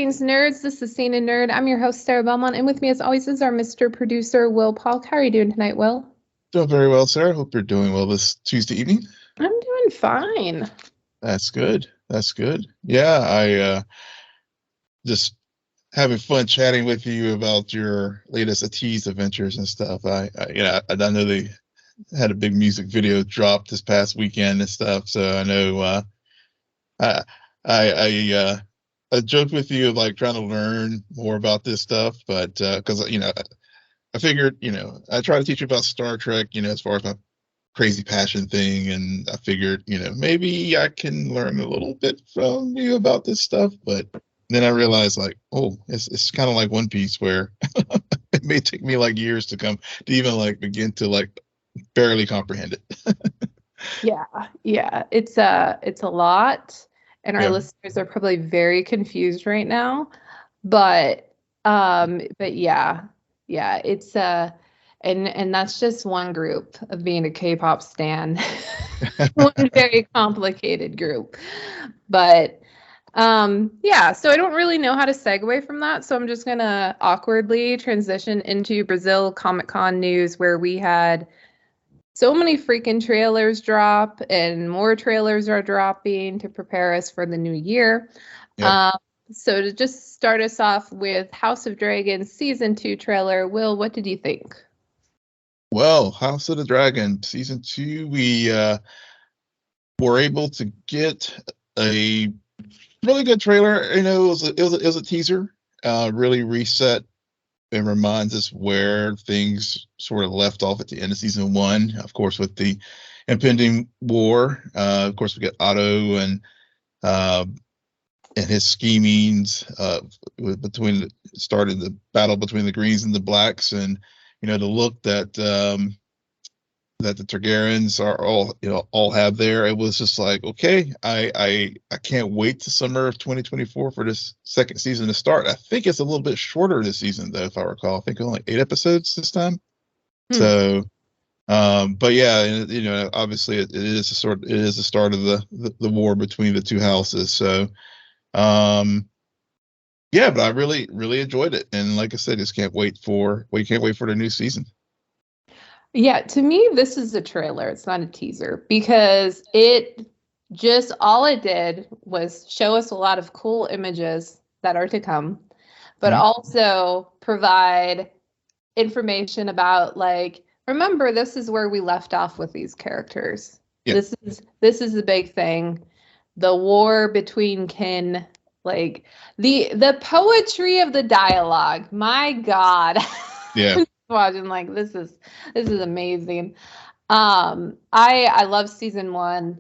Greetings, nerds. This is SNN Nerd. I'm your host, Sarah Belmont, and with me, as always, is our Mr. Producer, Will Polk. How are you doing tonight, Will? Doing very well, Sarah. Hope you're doing well this Tuesday evening. I'm doing fine. That's good. That's good. Yeah, I just having fun chatting with you about your latest Ateez adventures and stuff. I know they had a big music video drop this past weekend and stuff, so I know I I joked with you like trying to learn more about this stuff, but because I figured I try to teach you about Star Trek, as far as my crazy passion thing, and I figured maybe I can learn a little bit from you about this stuff, but then I realized like, oh, it's kind of like One Piece, where it may take me like years to even like begin to like barely comprehend it. Yeah, it's a lot, and our Yeah. listeners are probably very confused right now, but yeah, it's and that's just one group of being a K-pop stan. One very complicated group. But yeah, so I don't really know how to segue from that, so I'm just gonna awkwardly transition into Brazil Comic-Con news, where we had so many freaking trailers drop, and more trailers are dropping to prepare us for the new year. Yeah. So to just start us off with House of Dragons Season 2 trailer, Will, what did you think? Well, House of the Dragon Season 2, we were able to get a really good trailer. It was a teaser. Really reset and reminds us where things sort of left off at the end of Season 1. Of course, with the impending war. Of course, we got Otto and his schemings started the battle between the Greens and the Blacks, and the look that that the Targaryens are all have there. It was just like, okay, I can't wait to summer of 2024 for this second season to start. I think it's a little bit shorter this season, though, if I recall. I think only 8 episodes this time. So but yeah, obviously it is the start of the war between the two houses. So yeah, but I really enjoyed it, and like I said, just can't wait for the new season. Yeah, to me, this is a trailer. It's not a teaser, because all it did was show us a lot of cool images that are to come, but also provide information about, like, remember, this is where we left off with these characters. Yeah. This is the big thing. The war between kin, like the poetry of the dialogue. My God. Yeah. Watching like this is amazing. I love Season 1.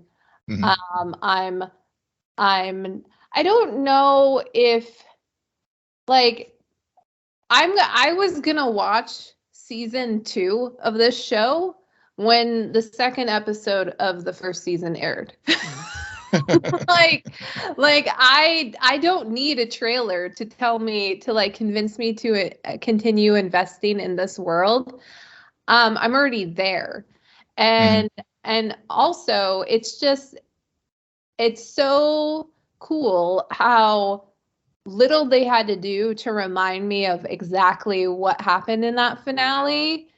I'm I don't know if, like, I was gonna watch Season 2 of this show when the second episode of the first season aired. like I don't need a trailer to tell me, to like convince me to continue investing in this world. I'm already there. And also it's so cool how little they had to do to remind me of exactly what happened in that finale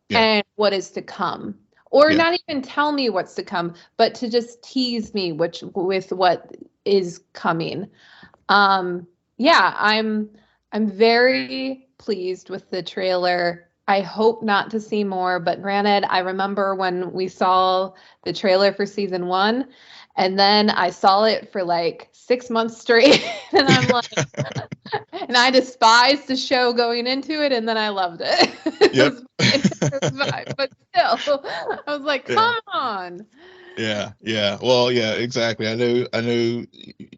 and what is to come. Or not even tell me what's to come, but to just tease me with what is coming. Yeah, I'm very pleased with the trailer. I hope not to see more, but granted, I remember when we saw the trailer for Season 1, and then I saw it for like 6 months straight, and I'm like, and I despised the show going into it, and then I loved it. Yep. But still, I was like, come on. Yeah. Well, yeah, exactly. I know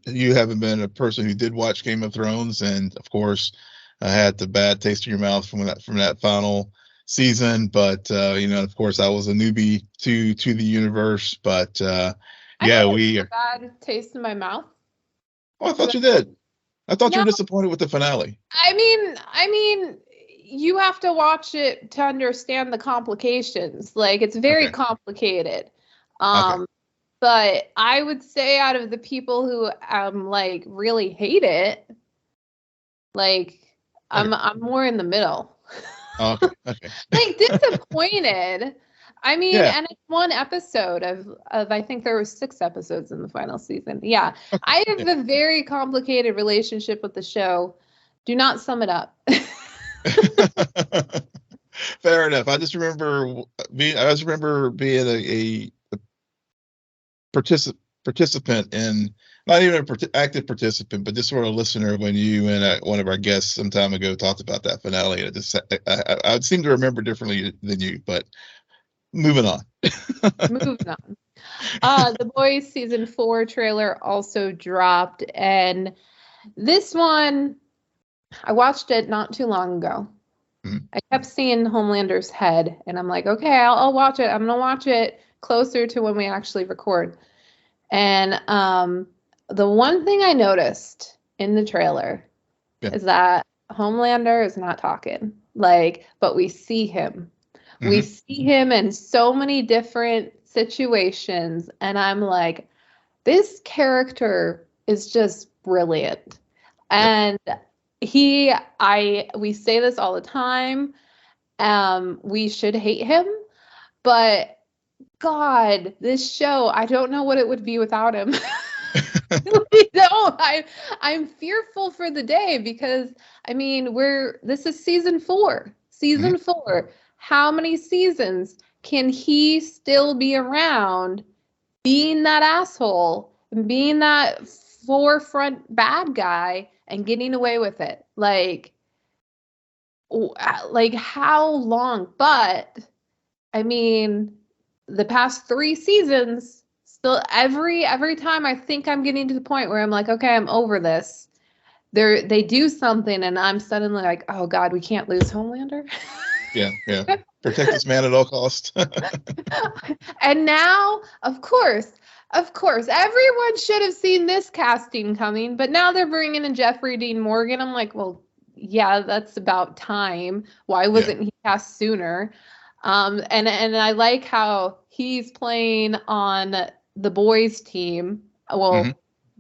you haven't been a person who did watch Game of Thrones, and of course, I had the bad taste in your mouth from that final season. But of course, I was a newbie to the universe. But we bad taste in my mouth. Oh, I thought you did. I thought you were disappointed with the finale. I mean, you have to watch it to understand the complications. Like, it's very complicated. But I would say, out of the people who like really hate it, Like, I'm more in the middle. Oh, okay. Like, disappointed. I mean, Yeah. and it's one episode of I think there were 6 episodes in the final season. Yeah. I have a very complicated relationship with the show. Do not sum it up. Fair enough. I just remember being a participant in, not even an active participant, but just sort of listener when you and one of our guests some time ago talked about that finale. And it just, I would seem to remember differently than you, but moving on. Moving on. The Boys season 4 trailer also dropped, and this one I watched it not too long ago. Mm-hmm. I kept seeing Homelander's head, and I'm like, okay, I'll watch it. I'm gonna watch it closer to when we actually record. And the one thing I noticed in the trailer is that Homelander is not talking. Like, but we see him. Mm-hmm. We see him in so many different situations, and I'm like, this character is just brilliant. And we say this all the time. We should hate him, but God, this show, I don't know what it would be without him. We don't. I'm fearful for the day because, I mean, this is season 4. Season 4. How many seasons can he still be around being that asshole and being that forefront bad guy and getting away with it? Like how long? But I mean, the past 3 seasons, still every time I think I'm getting to the point where I'm like, okay, I'm over this. They do something and I'm suddenly like, oh God, we can't lose Homelander. Yeah. Protect this man at all costs. And now, of course, everyone should have seen this casting coming, but now they're bringing in Jeffrey Dean Morgan. I'm like, well, yeah, that's about time. Why wasn't he cast sooner? And I like how he's playing on the Boys team. Well,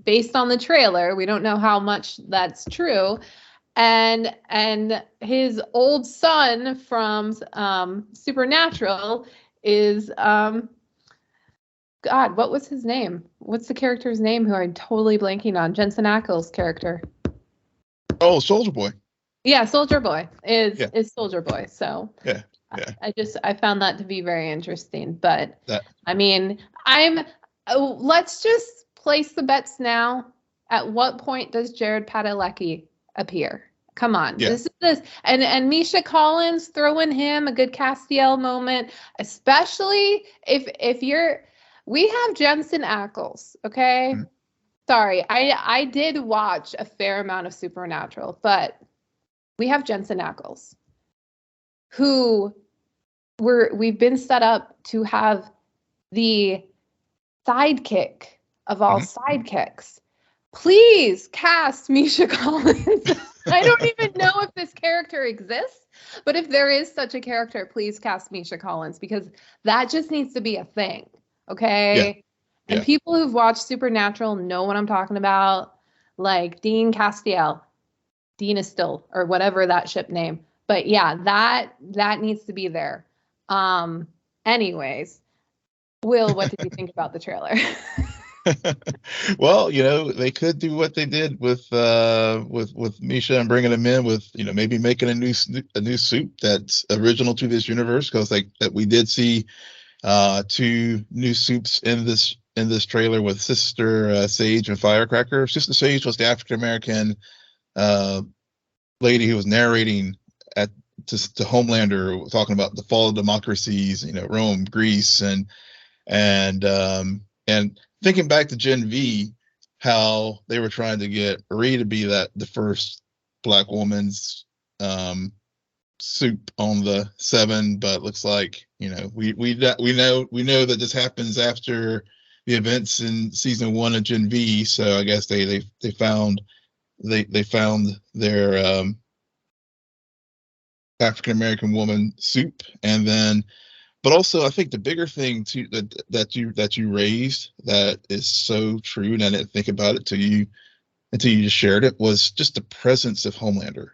based on the trailer, we don't know how much that's true. And his old son from Supernatural is God, what was his name? What's the character's name who I'm totally blanking on? Jensen Ackles' character. Oh, Soldier Boy. Yeah, Soldier Boy is Soldier Boy. So yeah. I found that to be very interesting. But I mean, let's just place the bets now. At what point does Jared Padalecki appear? Come on. Yeah. This and Misha Collins, throwing him a good Castiel moment, especially if we have Jensen Ackles, okay? Mm-hmm. Sorry, I did watch a fair amount of Supernatural, but we have Jensen Ackles, who we've been set up to have the sidekick of all sidekicks. Please cast Misha Collins. I don't even know if this character exists, but if there is such a character, please cast Misha Collins, because that just needs to be a thing, okay? Yeah. And people who've watched Supernatural know what I'm talking about, like Dean Castiel. Dean is still, or whatever that ship name. But yeah, that needs to be there. Anyways, Will, what did you think about the trailer? Well, they could do what they did with Misha and bringing him in with, maybe making a new suit that's original to this universe, because that we did see 2 new suits in this trailer with Sister Sage and Firecracker. Sister Sage was the African American lady who was narrating to Homelander, talking about the fall of democracies, Rome, Greece, and thinking back to Gen V, how they were trying to get Rhea to be the first Black woman's soup on the 7, but looks like we know that this happens after the events in season 1 of Gen V. So I guess they found their African American woman soup, and then. But also, I think the bigger thing too that you raised that is so true, and I didn't think about it till you until you just shared it, was just the presence of Homelander.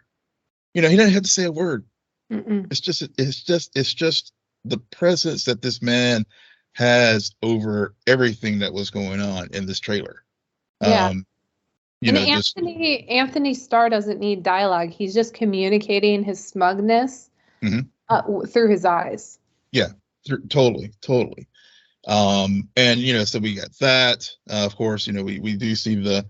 He didn't have to say a word. Mm-mm. It's just the presence that this man has over everything that was going on in this trailer. Yeah. And Just Anthony Starr doesn't need dialogue. He's just communicating his smugness through his eyes. Yeah, totally. And so we got that. Of course, we do see the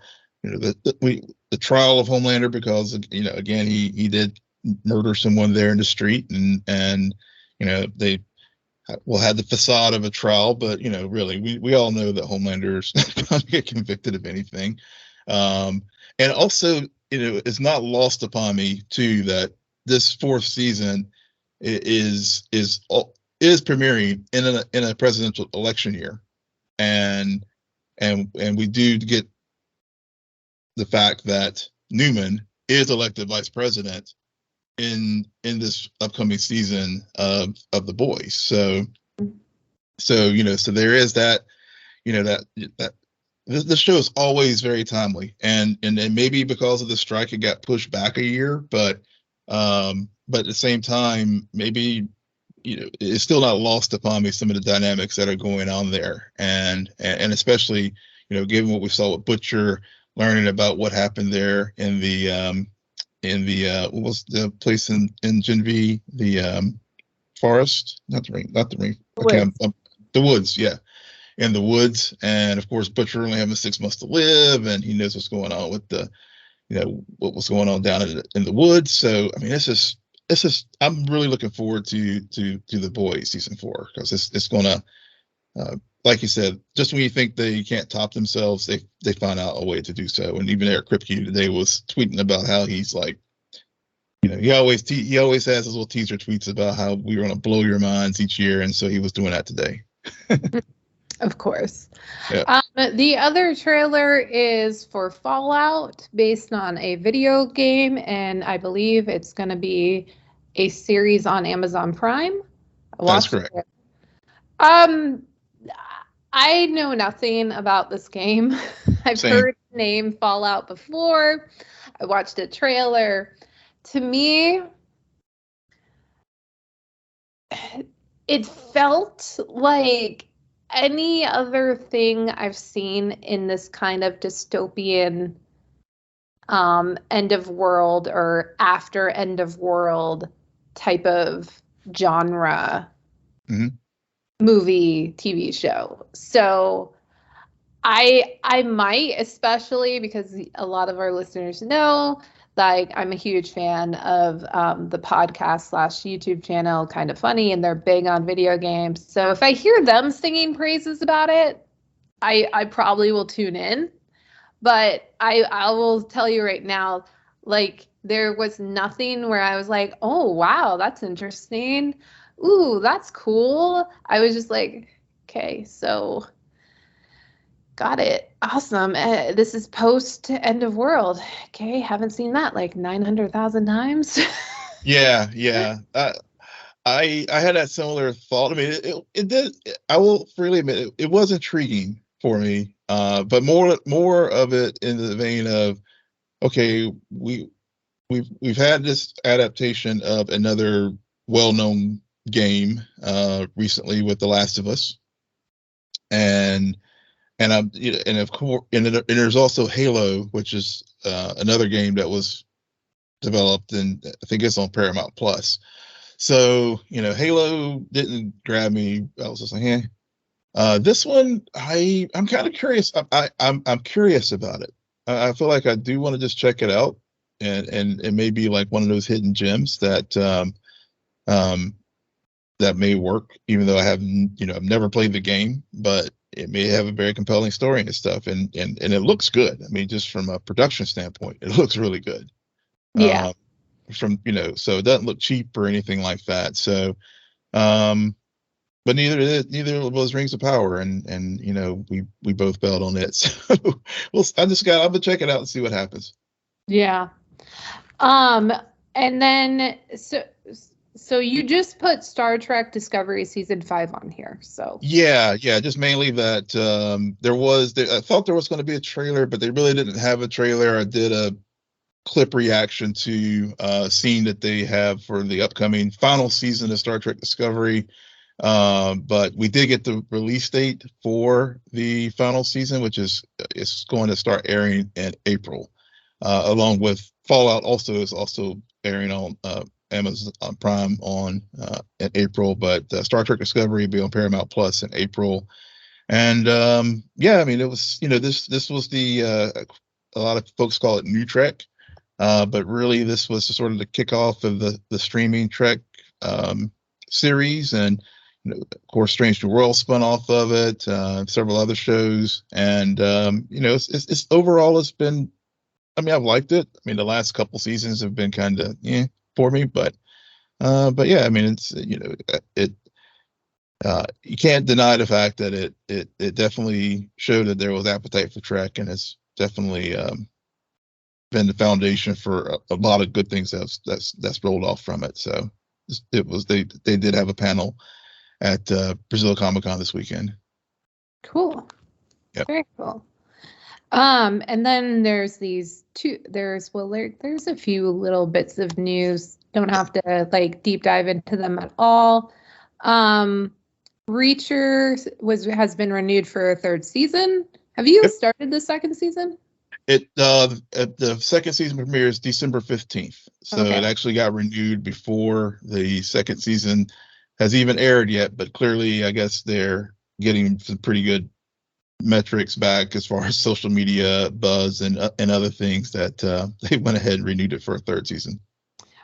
trial of Homelander, because again, he did murder someone there in the street, and they will have the facade of a trial, but really we all know that Homelander is not going to get convicted of anything. And also, it's not lost upon me too that this fourth season is premiering in a presidential election year, and we do get the fact that Newman is elected vice president in this upcoming season of The Boys. So there is that, that the show is always very timely, and maybe because of the strike it got pushed back a year, but at the same time, maybe it's still not lost upon me some of the dynamics that are going on there, and especially given what we saw with Butcher, learning about what happened there in the what was the place in Genvi, the forest, not the ring, the woods, yeah, in the woods, and of course Butcher only having 6 months to live, and he knows what's going on with the what was going on down in the woods. So I mean, it's just I'm really looking forward to The Boys season 4, because it's gonna like you said, just when you think they can't top themselves, they find out a way to do so. And even Eric Kripke today was tweeting about how he's like, he always has his little teaser tweets about how we were going to blow your minds each year, and so he was doing that today. Of course. Yeah. The other trailer is for Fallout, based on a video game, and I believe it's going to be a series on Amazon Prime. That's correct. I know nothing about this game. I've heard the name Fallout before. I watched a trailer. To me, it felt like any other thing I've seen in this kind of dystopian end of world or after end of world type of genre. Movie, TV show. So I might, especially because a lot of our listeners know, like, I'm a huge fan of the podcast / YouTube channel Kind of Funny, and they're big on video games. So if I hear them singing praises about it, I probably will tune in. But I will tell you right now, like, there was nothing where I was like, oh wow, that's interesting. Ooh, that's cool. I was just like, okay, so got it. Awesome. This is post end of world. Okay, haven't seen that like 900,000 times. Yeah. I had that similar thought. I mean, it did. I will freely admit it was intriguing for me, but more of it in the vein of, okay, we've had this adaptation of another well-known game recently with The Last of Us, and of course, and there's also Halo, which is another game that was developed, and I think it's on Paramount Plus. So Halo didn't grab me. I was just like, this one, I'm kind of curious. I'm curious about it. I feel like I do want to just check it out, and it may be like one of those hidden gems that that may work, even though I haven't, I've never played the game, but it may have a very compelling story and stuff, and it looks good. I mean, just from a production standpoint, it looks really good. Yeah. So it doesn't look cheap or anything like that. So, but neither of those Rings of Power, and we both bailed on it. So I'm gonna check it out and see what happens. Yeah. And then So you just put Star Trek Discovery season 5 on here. So yeah, just mainly that I thought there was going to be a trailer, but they really didn't have a trailer. I did a clip reaction to a scene that they have for the upcoming final season of Star Trek Discovery. But we did get the release date for the final season, which is going to start airing in April, along with Fallout. Is also airing on Amazon Prime in April. But Star Trek Discovery will be on Paramount Plus in April. And I mean, it was this was the a lot of folks call it New Trek, but really this was sort of the kickoff of the streaming Trek series. And of course, Strange New World spun off of it, several other shows, and it's overall it's been. I mean, I've liked it. I mean, the last couple seasons have been kind of for me, but yeah, I mean, it's you can't deny the fact that it definitely showed that there was appetite for Trek, and it's definitely been the foundation for a lot of good things that's rolled off from it. So they did have a panel at Brazil Comic-Con this weekend. Cool. Yep. Very cool. And then there's there's a few little bits of news. Don't have to like deep dive into them at all. Reacher has been renewed for a 3rd season. Have you started the 2nd season? The second season premieres December 15th. So It actually got renewed before the 2nd season has even aired yet, but clearly I guess they're getting some pretty good metrics back as far as social media buzz and other things that they went ahead and renewed it for a 3rd season.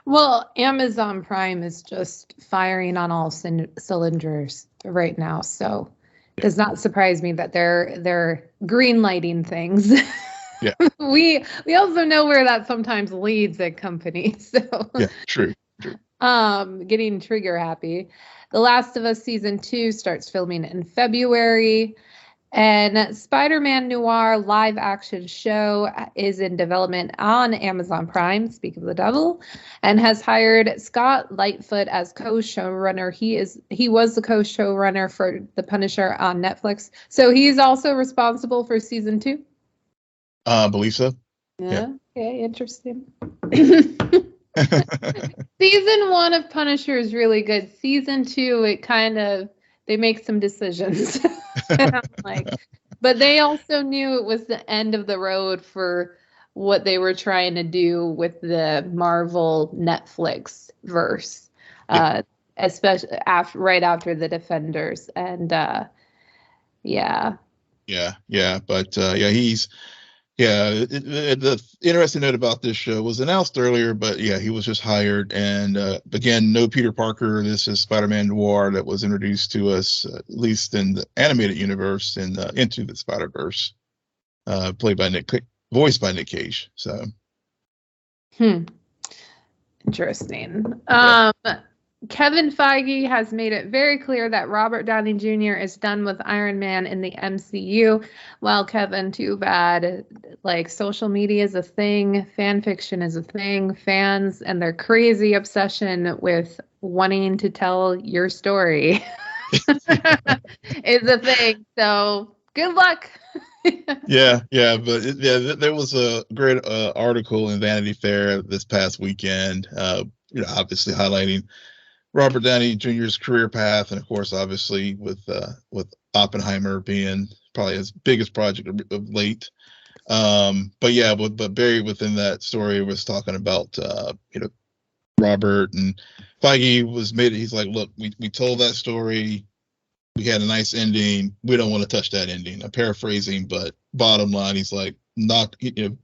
Well, Amazon Prime is just firing on all cylinders right now, so it does not surprise me that they're green lighting things. Yeah. we also know where that sometimes leads a company. So yeah, true. Getting trigger happy. The Last of Us season 2 starts filming in February. And Spider-Man Noir live action show is in development on Amazon Prime, speak of the devil, and has hired Scott Lightfoot as co-showrunner. He was the co-showrunner for The Punisher on Netflix. So he's also responsible for season 2? Believe so. Yeah. Okay, interesting. Season 1 of Punisher is really good. Season 2, they make some decisions. But they also knew it was the end of the road for what they were trying to do with the Marvel Netflix verse, especially right after the Defenders. And But the interesting note about this show was announced earlier, but he was just hired. And again, no Peter Parker. This is Spider-Man Noir that was introduced to us, at least in the animated universe, in Into the Spider-Verse, voiced by Nick Cage. So, interesting. Kevin Feige has made it very clear that Robert Downey Jr. is done with Iron Man in the MCU. Well, Kevin, too bad. Like, social media is a thing. Fan fiction is a thing. Fans and their crazy obsession with wanting to tell your story is a thing. So, good luck. But there was a great article in Vanity Fair this past weekend, obviously highlighting Robert Downey Jr.'s career path, and of course, obviously with Oppenheimer being probably his biggest project of late. But buried within that story was talking about Robert and Feige he's like, look, we told that story, we had a nice ending, we don't want to touch that ending. I'm paraphrasing, but bottom line, he's like,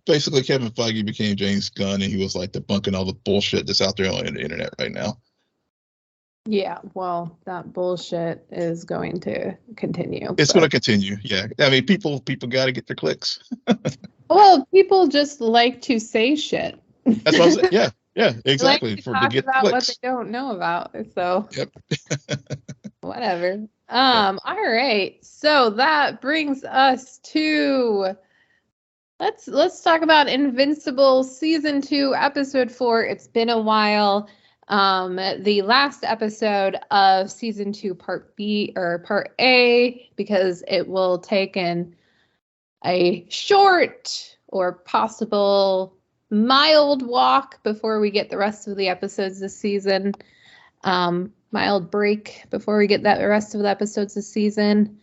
basically Kevin Feige became James Gunn, and he was like debunking all the bullshit that's out there on the internet right now. Yeah, well, that bullshit is going to continue. It's going to continue. Yeah. I mean, people got to get their clicks. Well, people just like to say shit. That's what I'm saying. Yeah, exactly. Like to get about clicks. What they don't know about. So, yep. Whatever. All right. So that brings us to let's talk about Invincible season 2, episode 4. It's been a while. the last episode of season 2, part B or part A, because it will take in a short or possible mild walk before we get the rest of the episodes this season. Mild break before we get the rest of the episodes this season.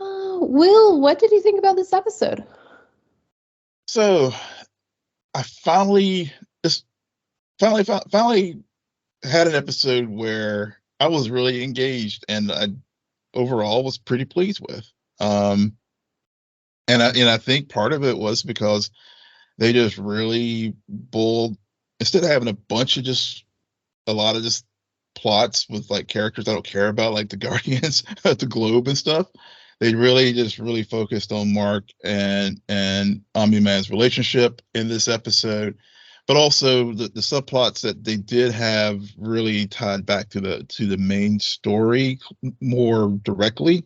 Will, what did you think about this episode? So I finally had an episode where I was really engaged and I overall was pretty pleased with. And I think part of it was because they just really instead of having a lot of just plots with like characters I don't care about, like the Guardians of the Globe and stuff. They really focused on Mark and Omni-Man's relationship in this episode, but also the subplots that they did have really tied back to the main story more directly.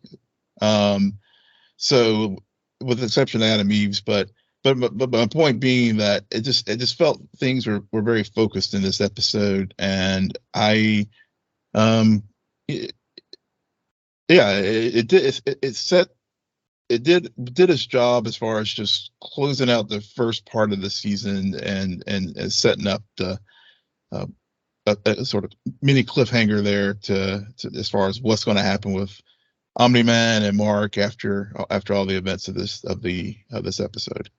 So with the exception of Adam Eves, but my point being that it just felt things were very focused in this episode, and it did its job as far as just closing out the first part of the season and setting up the a sort of mini cliffhanger there to as far as what's going to happen with Omni-Man and Mark after all the events of this episode.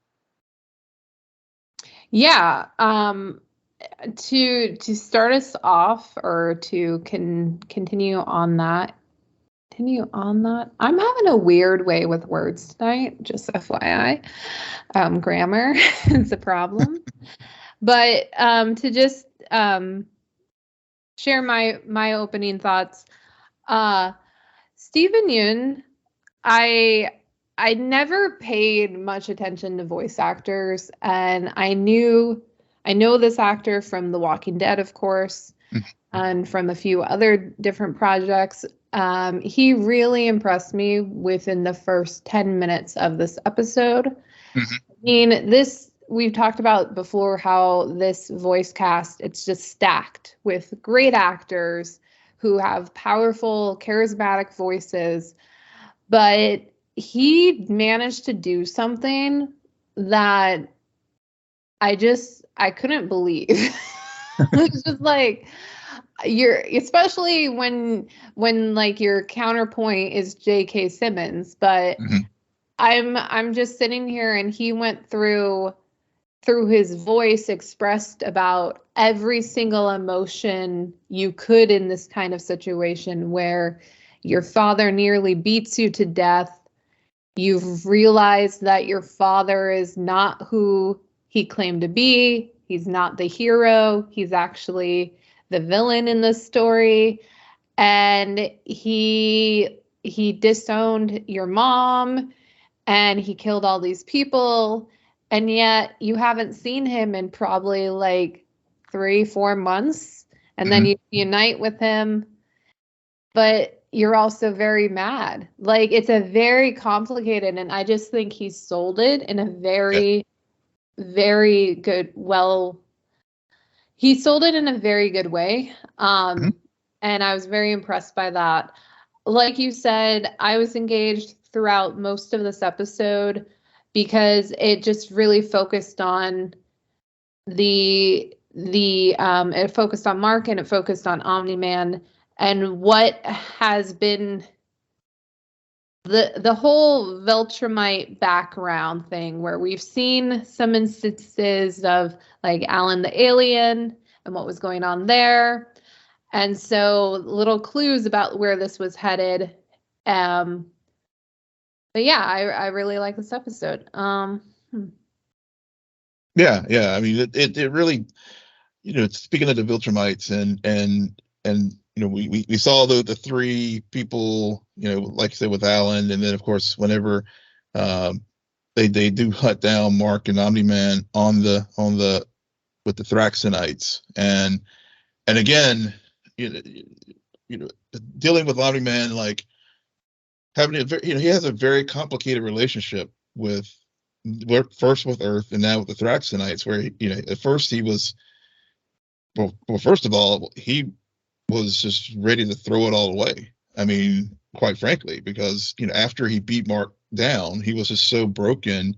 Yeah. To start us off, or to continue on that. I'm having a weird way with words tonight, just FYI. Grammar is a problem. But to just share my opening thoughts. Steven Yeun, I never paid much attention to voice actors, and I know this actor from The Walking Dead, of course, and from a few other different projects. He really impressed me within the first 10 minutes of this episode. Mm-hmm. I mean, we've talked about before how this voice cast, it's just stacked with great actors who have powerful, charismatic voices, but he managed to do something that I couldn't believe. It's just like, especially when like your counterpoint is J.K. Simmons, but I'm just sitting here and he went through his voice, expressed about every single emotion you could in this kind of situation where your father nearly beats you to death. You've realized that your father is not who he claimed to be. He's not the hero. He's actually the villain in this story. And he disowned your mom, and he killed all these people. And yet you haven't seen him in probably like 3-4 months. And then you unite with him. But you're also very mad. Like, it's a very complicated, and I just think he sold it in a very, very good, he sold it in a very good way. And I was very impressed by that. Like you said, I was engaged throughout most of this episode because it just really focused on it focused on Mark, and it focused on Omni-Man, and what has been the whole Viltrumite background thing, where we've seen some instances of like Alan the alien and what was going on there. And so little clues about where this was headed. But yeah, I really like this episode. Yeah. I mean, it really, speaking of the Viltrumites and we saw the 3 people, like I said, with Alan, and then of course whenever they do hunt down Mark and Omni-Man with the Thraxonites, and again, dealing with Omni-Man, like having he has a very complicated relationship first with Earth and now with the Thraxonites, where at first he was well, first of all, he was just ready to throw it all away. I mean, quite frankly, because after he beat Mark down, he was just so broken.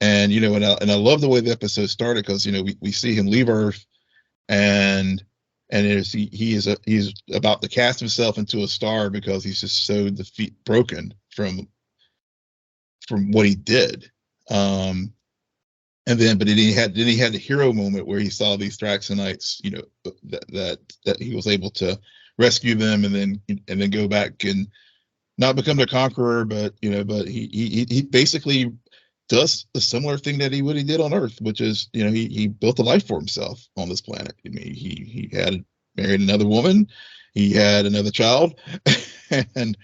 And and I love the way the episode started, because we see him leave Earth, and he's about to cast himself into a star, because he's just so broken from what he did. And then he had the hero moment where he saw these Thraxonites, that he was able to rescue them, and then go back and not become the conqueror, but he basically does a similar thing that he did on Earth, which is he built a life for himself on this planet. I mean, he had married another woman, he had another child, and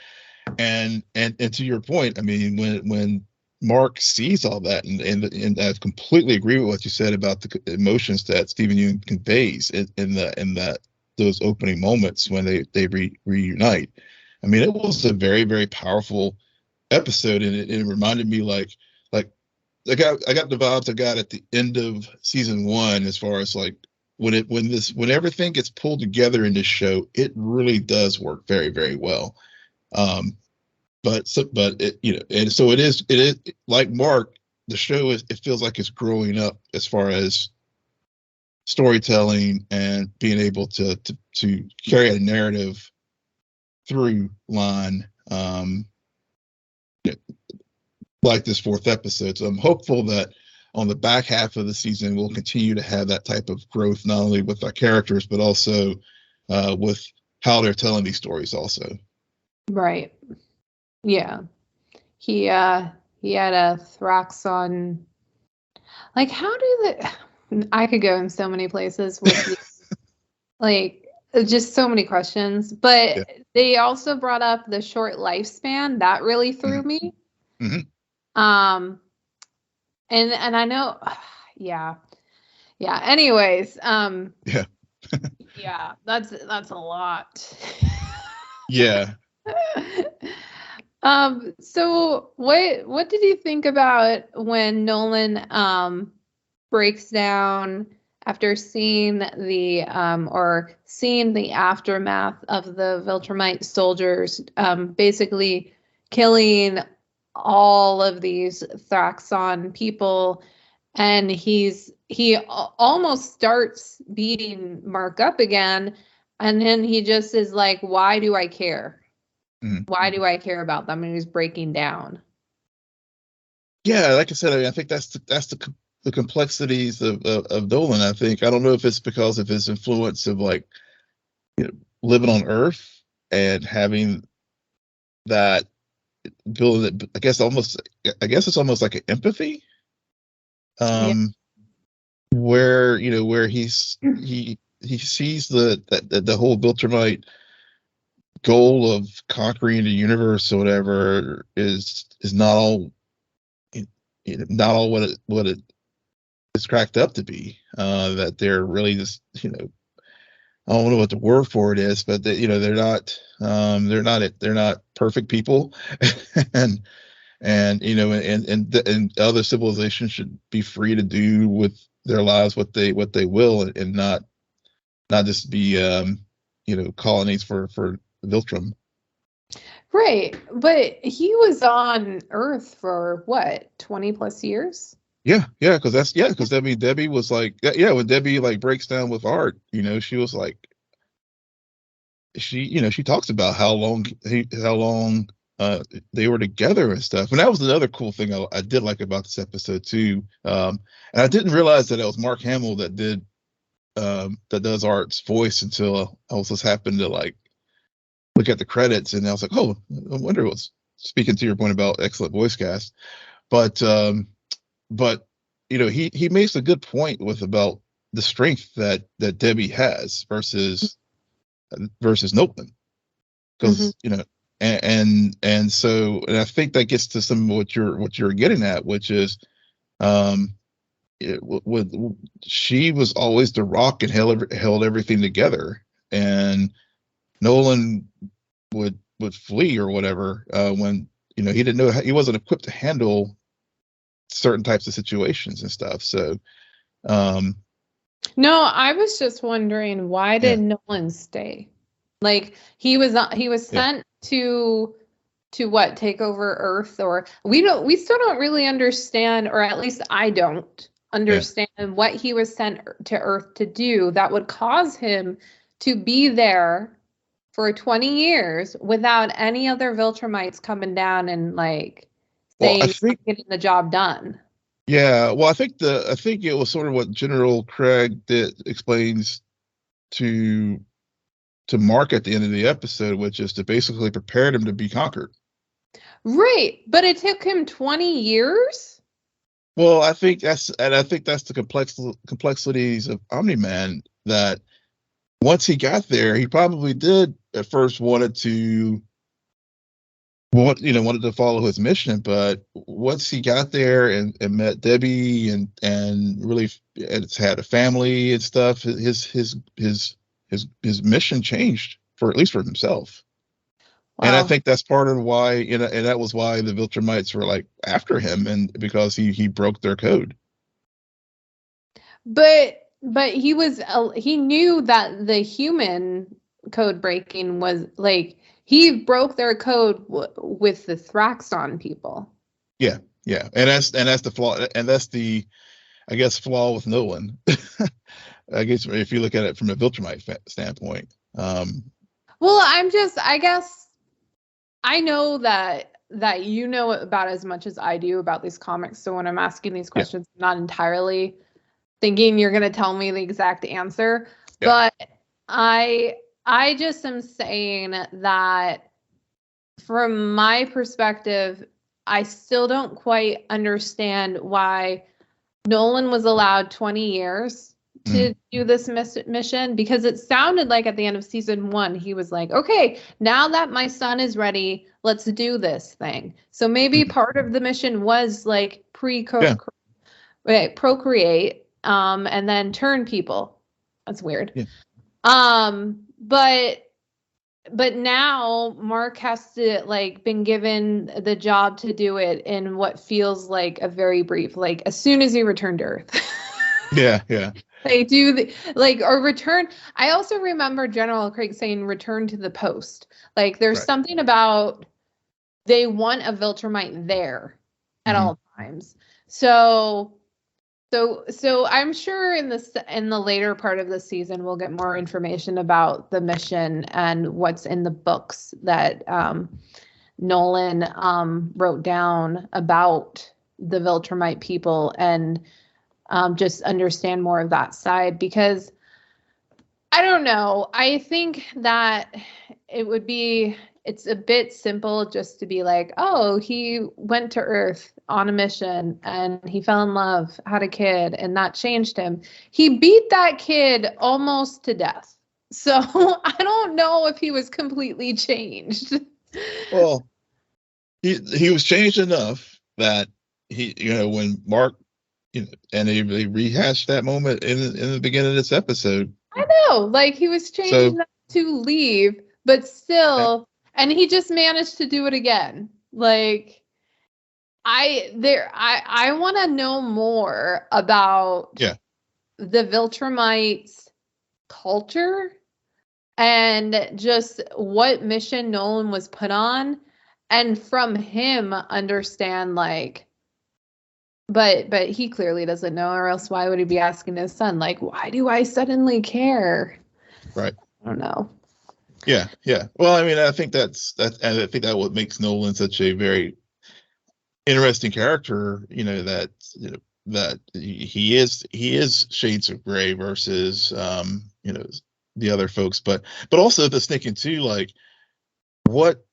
to your point, I mean, when Mark sees all that, and I completely agree with what you said about the emotions that Stephen Yeun conveys in those opening moments when they reunite. I mean, it was a very, very powerful episode, and it reminded me like I got the vibes I got at the end of season 1, as far as like when everything gets pulled together in this show, it really does work very, very well. But it, and so it is like Mark, the show it feels like it's growing up as far as storytelling and being able to carry a narrative through line, like this 4th episode. So I'm hopeful that on the back half of the season, we'll continue to have that type of growth, not only with our characters, but also with how they're telling these stories also. Right. Yeah. He had a Thraxon. Like, how do I could go in so many places with like just so many questions, but yeah. They also brought up the short lifespan that really threw me. Mm-hmm. And I know, yeah. Anyways, yeah, yeah, that's a lot. Yeah. So what did you think about when Nolan breaks down after seeing the aftermath of the Viltrumite soldiers basically killing all of these Thraxon people, and he almost starts beating Mark up again, and then he just is like, why do I care? Mm-hmm. Why do I care about them? And he's breaking down. Yeah, like I said, I mean, I think that's the complexities of Nolan. I think, I don't know if it's because of his influence of like living on Earth and having that building. I guess it's almost like an empathy, where he sees the whole Viltrumite goal of conquering the universe or whatever is not all what it is cracked up to be. That they're really just I don't know what the word for it is, but they're not perfect people, and other civilizations should be free to do with their lives what they will, and not just be colonies for Viltrum. Right, but he was on Earth for what, 20 plus years? Yeah, because Debbie was like, when Debbie like breaks down with Art, she was like, she talks about how long they were together and stuff, and that was another cool thing I did like about this episode too. And I didn't realize that it was Mark Hamill that does Art's voice until I was just happened to like look at the credits, and I was like, oh, I wonder what's speaking to your point about excellent voice cast, but he makes a good point about the strength that Debbie has versus Nolan, because and so I think that gets to some of what you're getting at, which is she was always the rock and held everything together, and Nolan would flee or whatever when he didn't know he wasn't equipped to handle certain types of situations and stuff. So No, I was just wondering, why did Nolan stay? Like he was sent to what, take over Earth, or we still don't really understand, or at least I don't understand what he was sent to Earth to do that would cause him to be there for 20 years without any other Viltrumites coming down and like saying, getting the job done. Yeah, well, I think it was sort of what General Craig explains to Mark at the end of the episode, which is to basically prepare him to be conquered. Right, but it took him 20 years. Well, I think that's the complexities of Omni-Man, that once he got there, he probably did at first wanted to follow his mission, but once he got there and met Debbie and really had a family and stuff, his mission changed, at least for himself. Wow. And I think that's part of why, and that was why the Viltrumites were like after him, and because he broke their code. But he knew that the human code breaking was like, he broke their code with the Thraxon people. Yeah, and that's the flaw, and that's the, I guess, flaw with Nolan. I guess if you look at it from a Viltrumite standpoint. Well, I guess I know that you know about as much as I do about these comics. So when I'm asking these questions, I'm not entirely thinking you're going to tell me the exact answer. Yeah. But I just am saying that from my perspective, I still don't quite understand why Nolan was allowed 20 years to do this mission, because it sounded like at the end of season 1, he was like, okay, now that my son is ready, let's do this thing. So maybe part of the mission was like procreate, and then turn people. That's weird. Yeah. But now Mark has to like been given the job to do it in what feels like a very brief, like as soon as he returned to Earth. Yeah. They do or return. I also remember General Craig saying return to the post. Like there's something about they want a Viltrumite there at all times. So I'm sure in the later part of the season we'll get more information about the mission and what's in the books that Nolan wrote down about the Viltrumite people, and just understand more of that side, because I don't know. I think that it's a bit simple just to be like, oh, he went to Earth on a mission and he fell in love, had a kid, and that changed him. He beat that kid almost to death. So I don't know if he was completely changed. Well, he was changed enough that he, when Mark, and they rehashed that moment in the beginning of this episode. I know, like he was changed enough to leave, but still, and he just managed to do it again. Like I want to know more about the Viltrumites culture and just what mission Nolan was put on, and from him understand like, but he clearly doesn't know, or else why would he be asking his son, like, why do I suddenly care? Right. I don't know. Yeah. Well, I mean, I think and I think that what makes Nolan such a very interesting character, that he is shades of gray versus the other folks, but also the thinking too, like what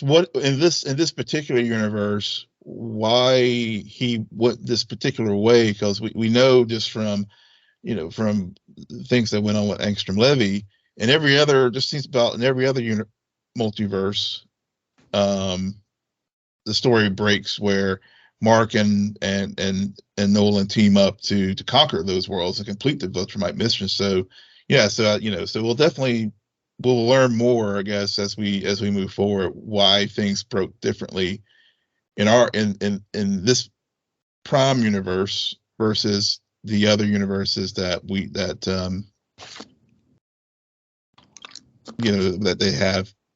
in this particular universe, why he went this particular way, because we know just from from things that went on with Angstrom Levy and every other, just seems about in every other multiverse, the story breaks where Mark and Nolan team up to conquer those worlds and complete the Viltrumite mission. So yeah, so we'll learn more, I guess, as we move forward, why things broke differently in this Prime universe versus the other universes that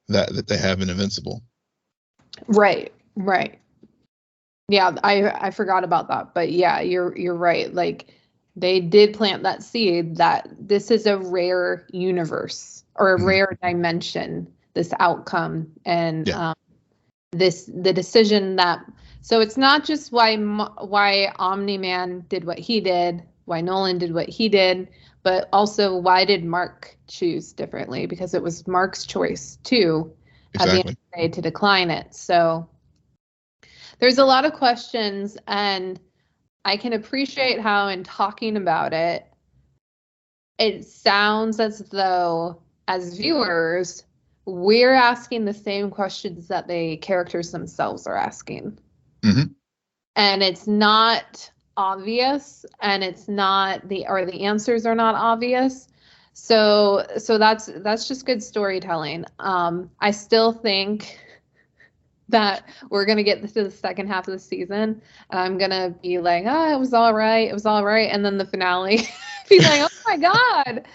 that they have in Invincible. Right. Yeah, I forgot about that, but yeah, you're right. Like, they did plant that seed that this is a rare universe or a rare dimension, this outcome, and the decision that. So it's not just why Omni-Man did what he did, why Nolan did what he did, but also why did Mark choose differently? Because it was Mark's choice too, at the end of the day, to decline it. So there's a lot of questions, and I can appreciate how, in talking about it, it sounds as though, as viewers, we're asking the same questions that the characters themselves are asking. And it's not obvious, and it's not the answers are not obvious. So that's just good storytelling. I still think that we're going to get to the second half of the season, and I'm going to be like, it was all right. And then the finale, be like, oh my God.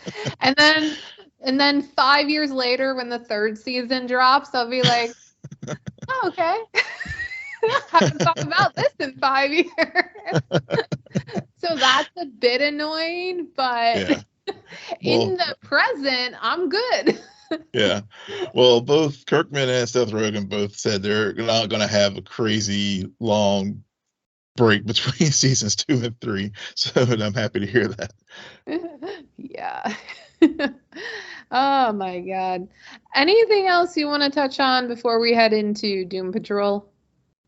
And then 5 years later, when the third season drops, I'll be like, oh, okay. Haven't thought about this in 5 years. So that's a bit annoying, but in the present, I'm good. Yeah. Well, both Kirkman and Seth Rogen both said they're not going to have a crazy long break between seasons 2 and 3. So I'm happy to hear that. Yeah. Oh my God. Anything else you want to touch on before we head into Doom Patrol?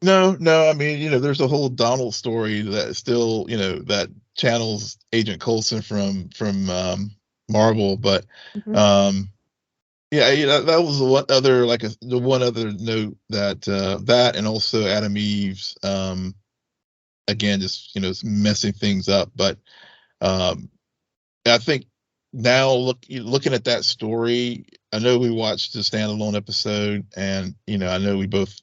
No. I mean, there's a whole Donald story that still, that channels Agent Coulson from Marvel, but yeah, that was the one other note that that, and also Adam Eve's again, just messing things up. But I think now looking at that story, I know we watched the standalone episode, and I know we both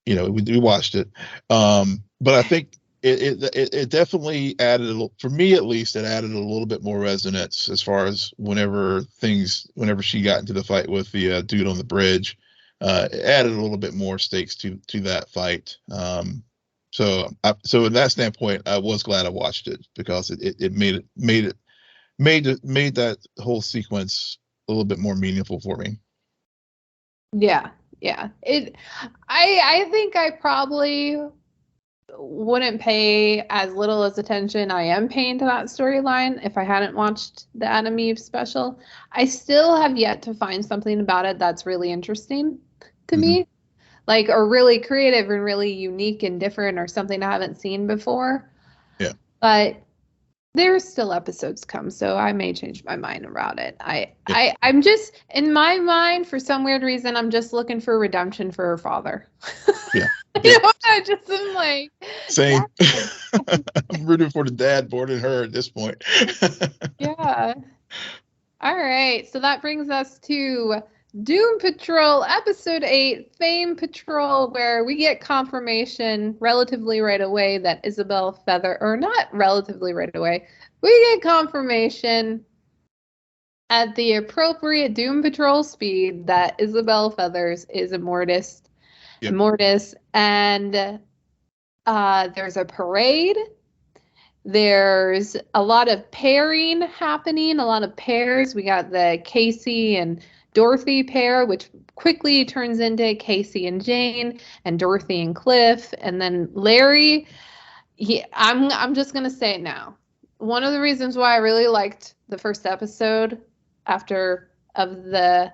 we watched it, but I think it definitely added, for me at least, it added a little bit more resonance as far as whenever she got into the fight with the dude on the bridge. It added a little bit more stakes to that fight. So in that standpoint, I was glad I watched it, because it made that whole sequence a little bit more meaningful for me. Yeah. I think I probably wouldn't pay as little as attention I am paying to that storyline if I hadn't watched the Adam Eve special. I still have yet to find something about it that's really interesting to me, like, or really creative and really unique and different, or something I haven't seen before. Yeah. But there's still episodes come, so I may change my mind about it. I'm just, in my mind, for some weird reason, I'm just looking for redemption for her father. Yeah. I just am like, same. I'm rooting for the dad more than her at this point. Yeah. All right, so that brings us to Doom Patrol Episode 8, Fame Patrol, where we get confirmation relatively right away that Isabel Feather, or not relatively right away, we get confirmation at the appropriate Doom Patrol speed that Isabel Feathers is Immortus. Yep. Immortus, and there's a parade. There's a lot of pairing happening, a lot of pairs. We got the Casey and Dorothy pair, which quickly turns into Casey and Jane, and Dorothy and Cliff, and then Larry. I'm just gonna say it now. One of the reasons why I really liked the first episode of the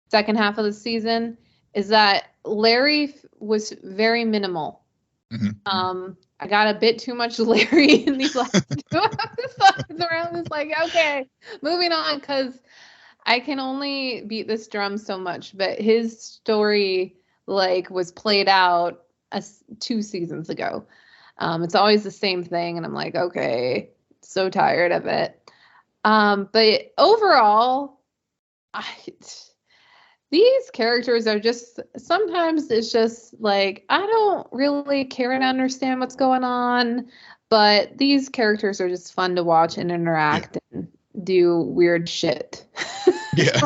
second half of the season is that Larry was very minimal. I got a bit too much Larry in these last 2 episodes where I was like, okay, moving on, because I can only beat this drum so much. But his story was played out 2 seasons ago. It's always the same thing, and I'm like, okay, so tired of it. But overall, these characters are just, sometimes it's just like, I don't really care and understand what's going on, but these characters are just fun to watch and interact and do weird shit. Yeah.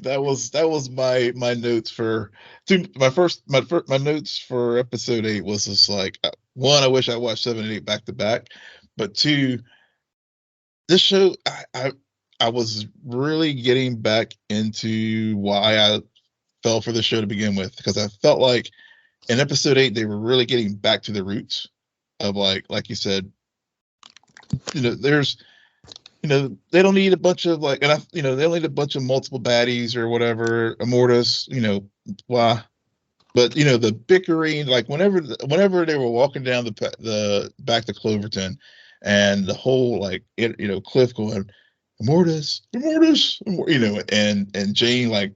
That was my notes for my notes for episode 8 was just like, one, I wish I watched 7 and 8 back to back, but two, this show, I was really getting back into why I fell for the show to begin with, because I felt like in episode 8 they were really getting back to the roots of like you said, there's they don't need a bunch of like, and they don't need a bunch of multiple baddies or whatever, Immortus, why. But the bickering, like whenever they were walking down the back to Cloverton, and the whole like Cliff going, Immortus, and Jane like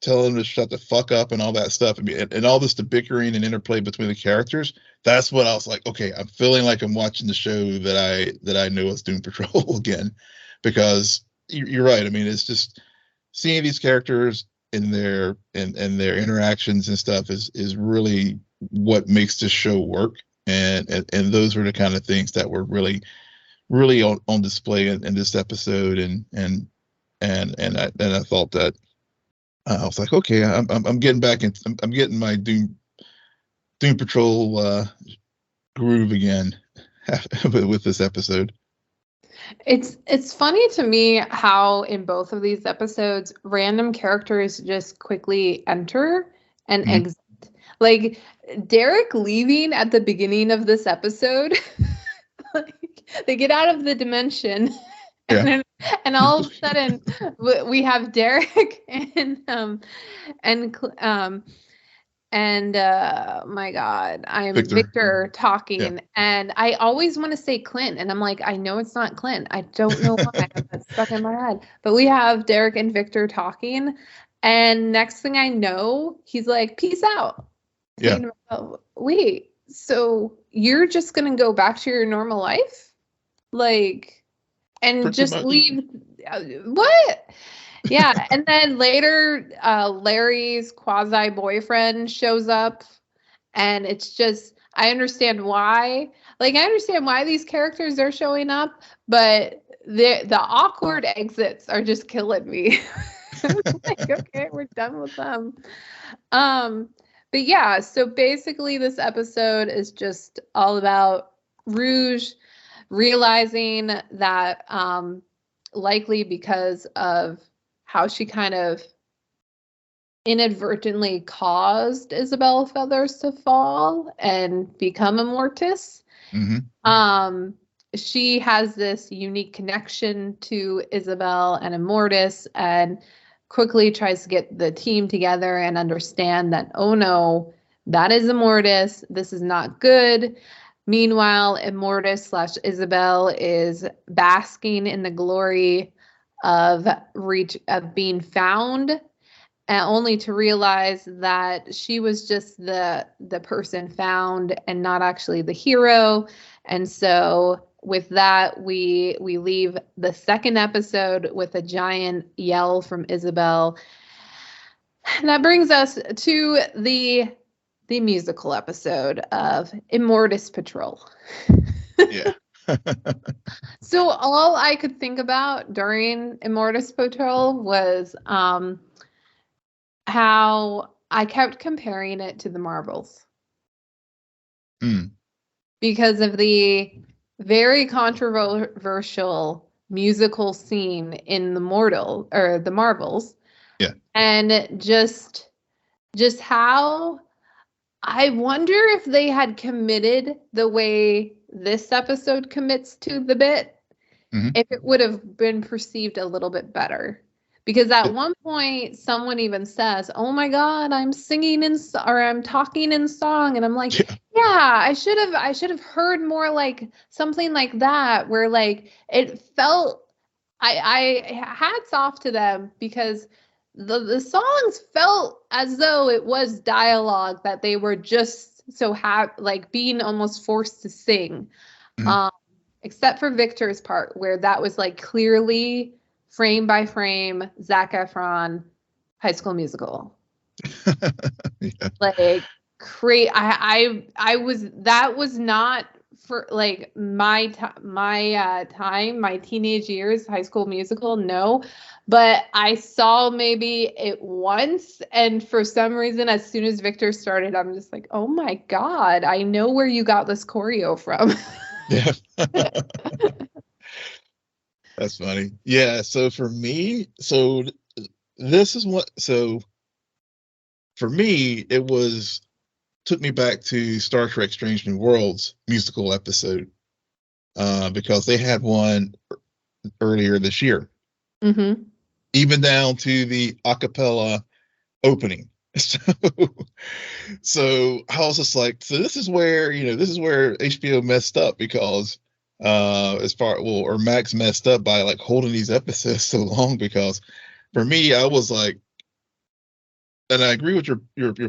telling him to shut the fuck up and all that stuff. I mean, and all this, the bickering and interplay between the characters. That's what I was like, okay, I'm feeling like I'm watching the show that I know as Doom Patrol again, because you're right. I mean, it's just seeing these characters in their interactions and stuff is really what makes this show work. And those were the kind of things that were really on display in this episode. And I thought that I was like, okay, I'm getting back in. I'm getting my Doom Patrol groove again with this episode. It's funny to me how in both of these episodes, random characters just quickly enter and exit. Like Derek leaving at the beginning of this episode, like, they get out of the dimension. And all of a sudden, we have Derek and my God, I'm Victor talking, and I always want to say Clint, and I'm like, I know it's not Clint. I don't know why. That's stuck in my head. But we have Derek and Victor talking, and next thing I know, he's like, "Peace out." Yeah. Wait, so you're just gonna go back to your normal life, like, and pretty just much leave? What? Yeah, and then later, Larry's quasi-boyfriend shows up, and it's just, I understand why. Like, I understand why these characters are showing up, but the awkward exits are just killing me. Like, okay, we're done with them. But yeah, so basically this episode is just all about Rouge realizing that, likely because of how she kind of inadvertently caused Isabel Feathers to fall and become Immortus. She has this unique connection to Isabel and Immortus, and quickly tries to get the team together and understand that, oh no, that is Immortus. This is not good. Meanwhile, Immortus / Isabel is basking in the glory of being found, and only to realize that she was just the person found and not actually the hero. And so with that, we leave the second episode with a giant yell from Isabel. And that brings us to the musical episode of Immortus Patrol. Yeah. So all I could think about during Immortus Patrol was how I kept comparing it to the Marvels. Because of the very controversial musical scene in the Marvels. Yeah. And just how I wonder if they had committed the way this episode commits to the bit, if it would have been perceived a little bit better. Because at one point, someone even says, "Oh my God, I'm singing I'm talking in song," and I'm like, "Yeah, I should have heard more like something like that, where like it felt." I hats off to them, because the songs felt as though it was dialogue that they were just so like being almost forced to sing, except for Victor's part, where that was like clearly frame by frame Zac Efron High School Musical. Yeah. Like, I was, that was not for like my time, my teenage years, High School Musical, no. But I saw maybe it once, and for some reason, as soon as Victor started, I'm just like, oh my God, I know where you got this choreo from. Yeah. That's funny. Yeah. So for me, this is what, so for me, took me back to Star Trek Strange New Worlds musical episode, because they had one earlier this year, even down to the a cappella opening. So I was just like, so this is where HBO messed up, because or Max messed up by like holding these episodes so long, because for me, I was like, and I agree with your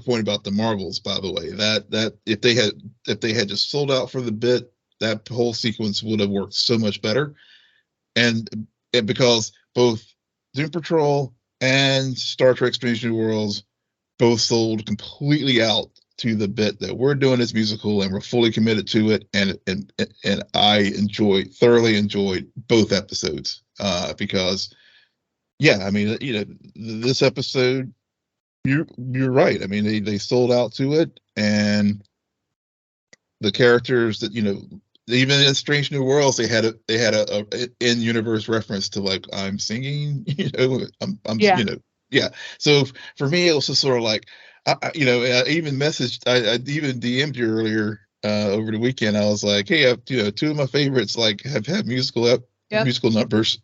point about the Marvels, by the way, that if they had just sold out for the bit, that whole sequence would have worked so much better. And because both Doom Patrol and Star Trek Strange New Worlds both sold completely out to the bit that we're doing this musical, and we're fully committed to it, and I thoroughly enjoyed both episodes, because I mean, this episode, you're right. I mean, they sold out to it, and the characters that, even in Strange New Worlds, they had a in-universe reference to, like, I'm singing, I'm Yeah. yeah. So for me, it was just sort of like, I even I even DM'd you earlier, over the weekend. I was like, hey, two of my favorites like have musical numbers,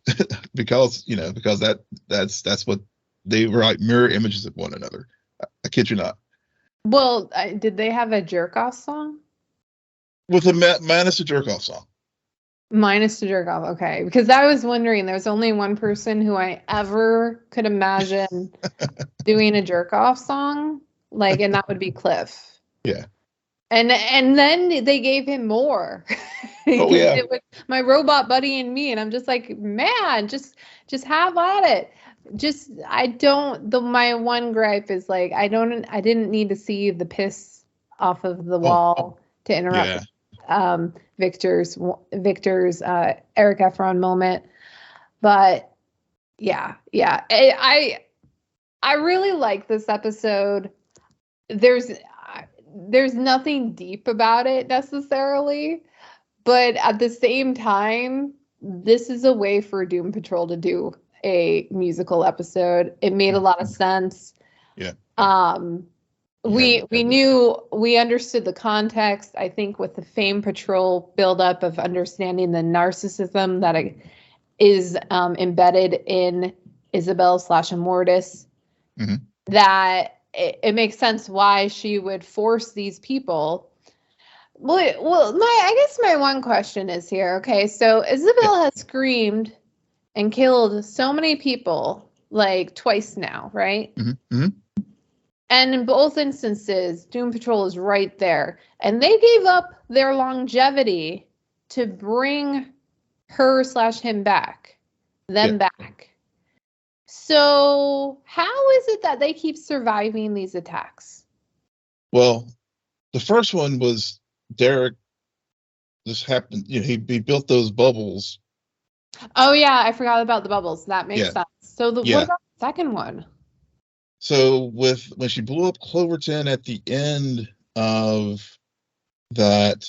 because that's what they were, like, mirror images of one another. I kid you not. Well, did they have a jerk off song? With a minus the jerk off song. Minus the jerk off, okay. Because I was wondering, there's only one person who I ever could imagine doing a jerk off song, like, and that would be Cliff. Yeah. And then they gave him more. Oh yeah. It was My Robot Buddy and Me, and I'm just like, man, just have at it. My one gripe is, like, I didn't need to see the piss off of the wall to interrupt Victor's Eric Efron moment. But yeah, I really like this episode. There's nothing deep about it necessarily, but at the same time, this is a way for Doom Patrol to do a musical episode. It made a lot of sense. Yeah. We understood the context, I think, with the Fame Patrol buildup of understanding the narcissism that is embedded in Isabel / Immortus, that it makes sense why she would force these people. I guess my one question is here. Okay, so Isabel has screamed and killed so many people, like, twice now, right? And in both instances, Doom Patrol is right there. And they gave up their longevity to bring her / him back. Back. So how is it that they keep surviving these attacks? Well, the first one was Derek. This happened, he built those bubbles. Oh yeah, I forgot about the bubbles. That makes sense. So what about the second one? So when she blew up Cloverton at the end of that,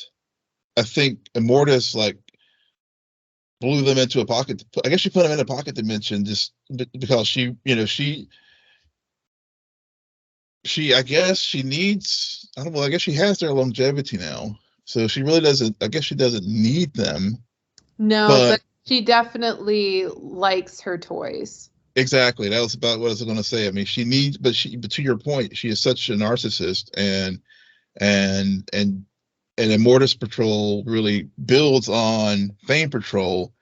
I think Immortus, like, blew them into a pocket. I guess she put them in a pocket dimension just because she I guess she needs, I don't know, I guess she has their longevity now. So she really doesn't, I guess she doesn't need them. No, but she definitely likes her toys. Exactly. That was about what I was going to say. I mean, she needs, but to your point, she is such a narcissist, and Immortus Patrol really builds on Fame Patrol,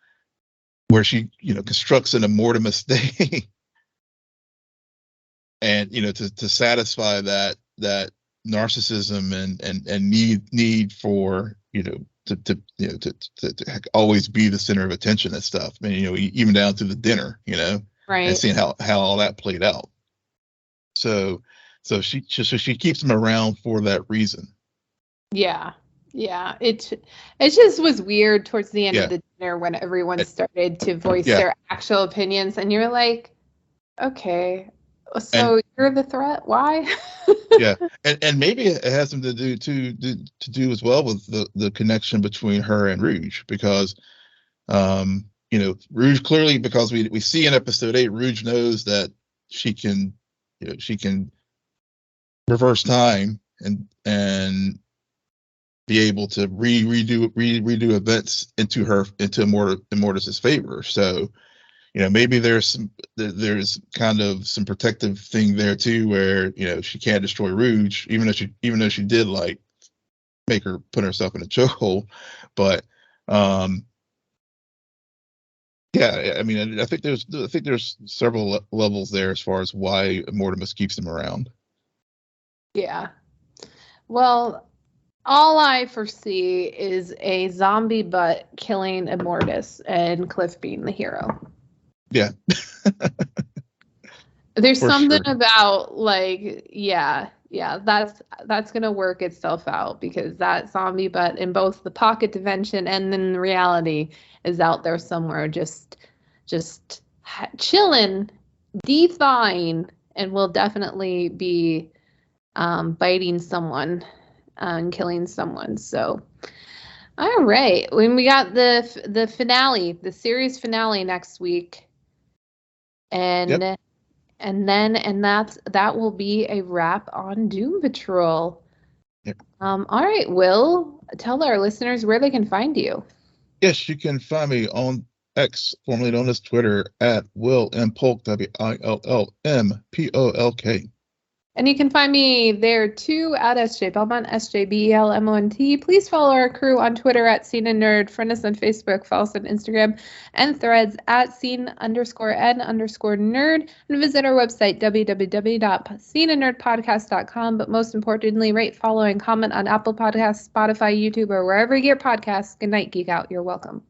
where she, constructs an Immortimas thing, and, to satisfy that narcissism and need for, to always be the center of attention and stuff. I mean, even down to the dinner, right, and seeing how all that played out. So she keeps him around for that reason. Yeah. It just was weird towards the end of the dinner when everyone started to voice their actual opinions, and you're like, okay, so you're the threat. Why? Yeah, and maybe it has something to do as well with the connection between her and Rouge, because Rouge clearly, because we see in episode 8, Rouge knows that she can reverse time and be able to redo events into Immortus's favor. So maybe there's kind of some protective thing there too, where she can't destroy Rouge, even though she did like make her put herself in a chokehold. But yeah, I mean, I think there's several levels there as far as why Immortimus keeps him around. Yeah. Well, all I foresee is a zombie butt killing Immortus and Cliff being the hero. Yeah. There's something about that's gonna work itself out, because that zombie butt in both the pocket dimension and in reality is out there somewhere, just chilling, thawing, and will definitely be biting someone and killing someone. So, all right, when we got the finale, the series finale next week, and that will be a wrap on Doom Patrol. Yep. All right, Will, tell our listeners where they can find you. Yes, you can find me on X, formerly known as Twitter, at Will M. Polk, WILLMPOLK. And you can find me there too at SJ Belmont, SJBELMONT. Please follow our crew on Twitter at CNN Nerd. Friend us on Facebook, follow us on Instagram and Threads at scene_n_nerd. And visit our website, www.scenennerdpodcast.com. But most importantly, rate, follow, and comment on Apple Podcasts, Spotify, YouTube, or wherever you get podcasts. Good night, Geek Out. You're welcome.